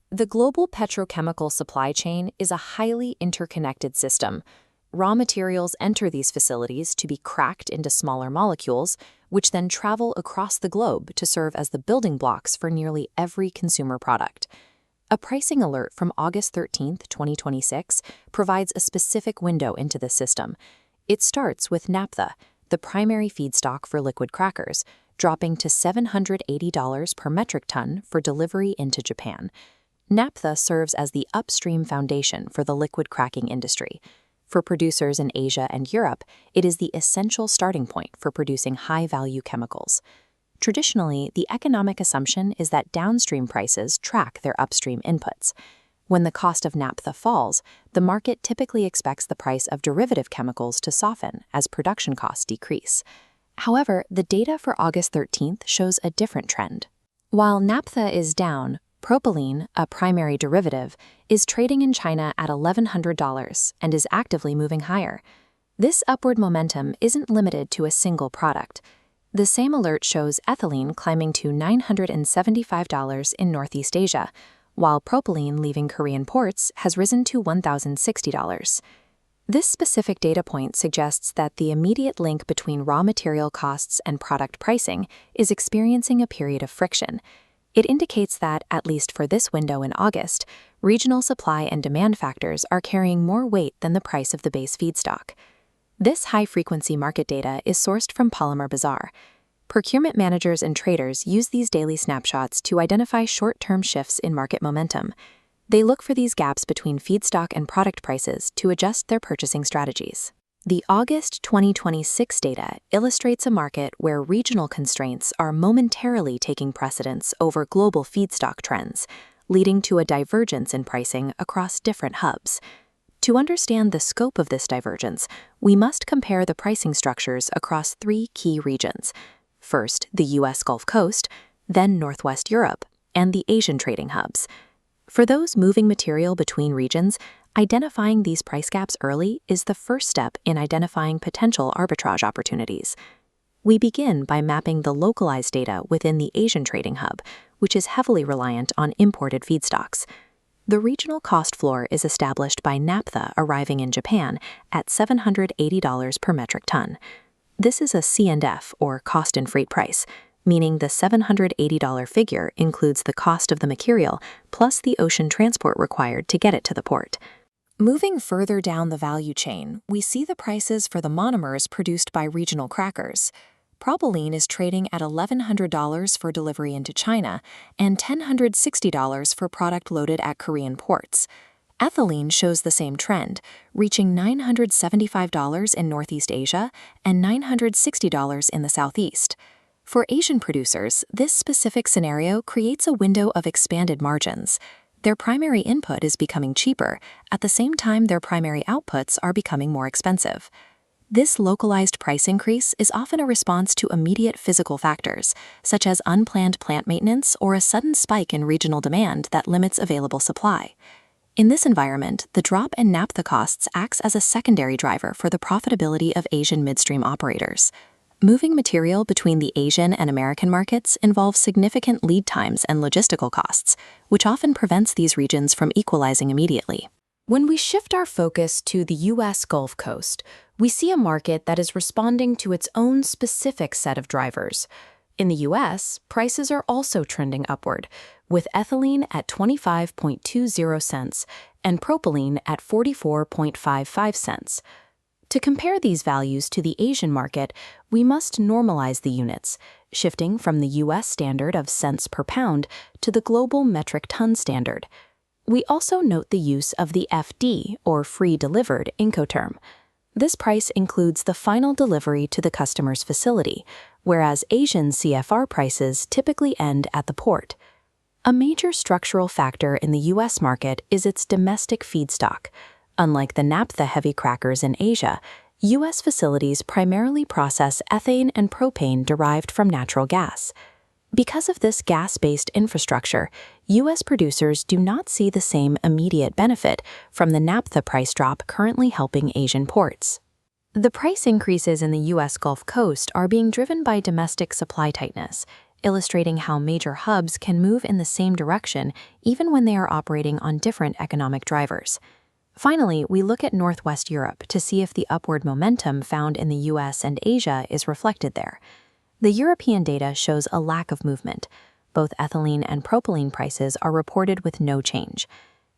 The global petrochemical supply chain is a highly interconnected system. Raw materials enter these facilities to be cracked into smaller molecules, which then travel across the globe to serve as the building blocks for nearly every consumer product. A pricing alert from August 13, 2026, provides a specific window into this system. It starts with naphtha, the primary feedstock for liquid crackers, dropping to $780 per metric ton for delivery into Japan. Naphtha serves as the upstream foundation for the liquid cracking industry. For producers in Asia and Europe, it is the essential starting point for producing high-value chemicals. Traditionally, the economic assumption is that downstream prices track their upstream inputs. When the cost of naphtha falls, the market typically expects the price of derivative chemicals to soften as production costs decrease. However, the data for August 13th shows a different trend. While naphtha is down, propylene, a primary derivative, is trading in China at $1,100 and is actively moving higher. This upward momentum isn't limited to a single product. The same alert shows ethylene climbing to $975 in Northeast Asia, while propylene leaving Korean ports has risen to $1,060. This specific data point suggests that the immediate link between raw material costs and product pricing is experiencing a period of friction. It indicates that, at least for this window in August, regional supply and demand factors are carrying more weight than the price of the base feedstock. This high-frequency market data is sourced from Polymer Bazaar. Procurement managers and traders use these daily snapshots to identify short-term shifts in market momentum. They look for these gaps between feedstock and product prices to adjust their purchasing strategies. The August 2026 data illustrates a market where regional constraints are momentarily taking precedence over global feedstock trends, leading to a divergence in pricing across different hubs. To understand the scope of this divergence, we must compare the pricing structures across three key regions. First, the U.S. Gulf Coast, then Northwest Europe, and the Asian trading hubs. For those moving material between regions, identifying these price gaps early is the first step in identifying potential arbitrage opportunities. We begin by mapping the localized data within the Asian trading hub, which is heavily reliant on imported feedstocks. The regional cost floor is established by naphtha arriving in Japan at $780 per metric ton. This is a C&F, or cost and freight price, meaning the $780 figure includes the cost of the material plus the ocean transport required to get it to the port. Moving further down the value chain, we see the prices for the monomers produced by regional crackers. Propylene is trading at $1,100 for delivery into China and $1,060 for product loaded at Korean ports. Ethylene shows the same trend, reaching $975 in Northeast Asia and $960 in the Southeast. For Asian producers, this specific scenario creates a window of expanded margins. Their primary input is becoming cheaper, at the same time their primary outputs are becoming more expensive. This localized price increase is often a response to immediate physical factors, such as unplanned plant maintenance or a sudden spike in regional demand that limits available supply. In this environment, the drop in naphtha costs acts as a secondary driver for the profitability of Asian midstream operators. Moving material between the Asian and American markets involves significant lead times and logistical costs, which often prevents these regions from equalizing immediately. When we shift our focus to the U.S. Gulf Coast, we see a market that is responding to its own specific set of drivers. In the U.S., prices are also trending upward, with ethylene at 25.20 cents and propylene at 44.55 cents. To compare these values to the Asian market, we must normalize the units, shifting from the U.S. standard of cents per pound to the global metric ton standard. We also note the use of the FD, or free delivered, Incoterm. This price includes the final delivery to the customer's facility, whereas Asian CFR prices typically end at the port. A major structural factor in the U.S. market is its domestic feedstock. Unlike the naphtha-heavy crackers in Asia, U.S. facilities primarily process ethane and propane derived from natural gas. Because of this gas-based infrastructure, U.S. producers do not see the same immediate benefit from the naphtha price drop currently helping Asian ports. The price increases in the U.S. Gulf Coast are being driven by domestic supply tightness. illustrating how major hubs can move in the same direction even when they are operating on different economic drivers. Finally, we look at Northwest Europe to see if the upward momentum found in the US and Asia is reflected there. The European data shows a lack of movement. Both ethylene and propylene prices are reported with no change.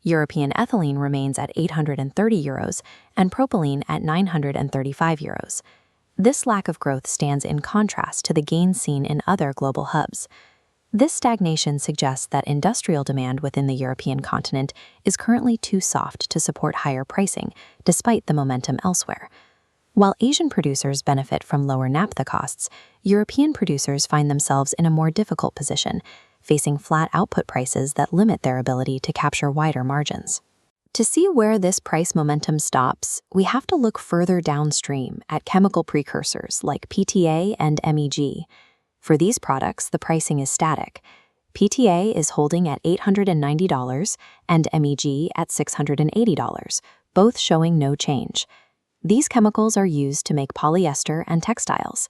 European ethylene remains at €830 and propylene at €935. This lack of growth stands in contrast to the gains seen in other global hubs. This stagnation suggests that industrial demand within the European continent is currently too soft to support higher pricing, despite the momentum elsewhere. While Asian producers benefit from lower naphtha costs, European producers find themselves in a more difficult position, facing flat output prices that limit their ability to capture wider margins. To see where this price momentum stops, we have to look further downstream at chemical precursors like PTA and MEG. For these products, the pricing is static. PTA is holding at $890 and MEG at $680, both showing no change. These chemicals are used to make polyester and textiles.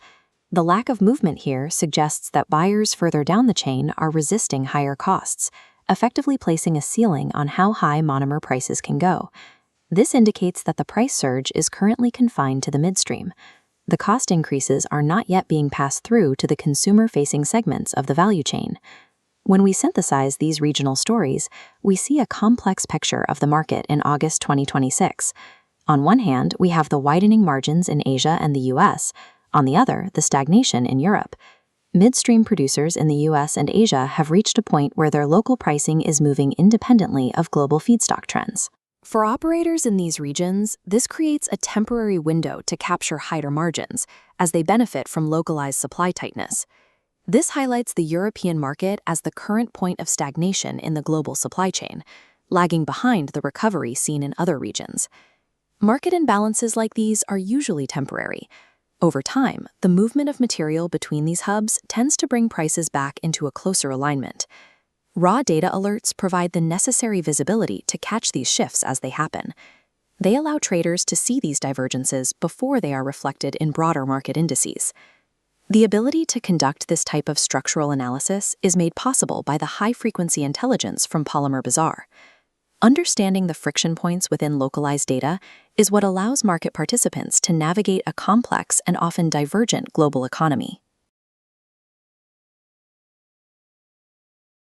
The lack of movement here suggests that buyers further down the chain are resisting higher costs, effectively placing a ceiling on how high monomer prices can go. This indicates that the price surge is currently confined to the midstream. The cost increases are not yet being passed through to the consumer-facing segments of the value chain. When we synthesize these regional stories, we see a complex picture of the market in August 2026. On one hand, we have the widening margins in Asia and the US. On the other, the stagnation in Europe. Midstream producers in the US and Asia have reached a point where their local pricing is moving independently of global feedstock trends. For operators in these regions, this creates a temporary window to capture higher margins as they benefit from localized supply tightness. This highlights the European market as the current point of stagnation in the global supply chain, lagging behind the recovery seen in other regions. Market imbalances like these are usually temporary. Over time, the movement of material between these hubs tends to bring prices back into a closer alignment. Raw data alerts provide the necessary visibility to catch these shifts as they happen. They allow traders to see these divergences before they are reflected in broader market indices. The ability to conduct this type of structural analysis is made possible by the high-frequency intelligence from Polymer Bazaar. Understanding the friction points within localized data is what allows market participants to navigate a complex and often divergent global economy.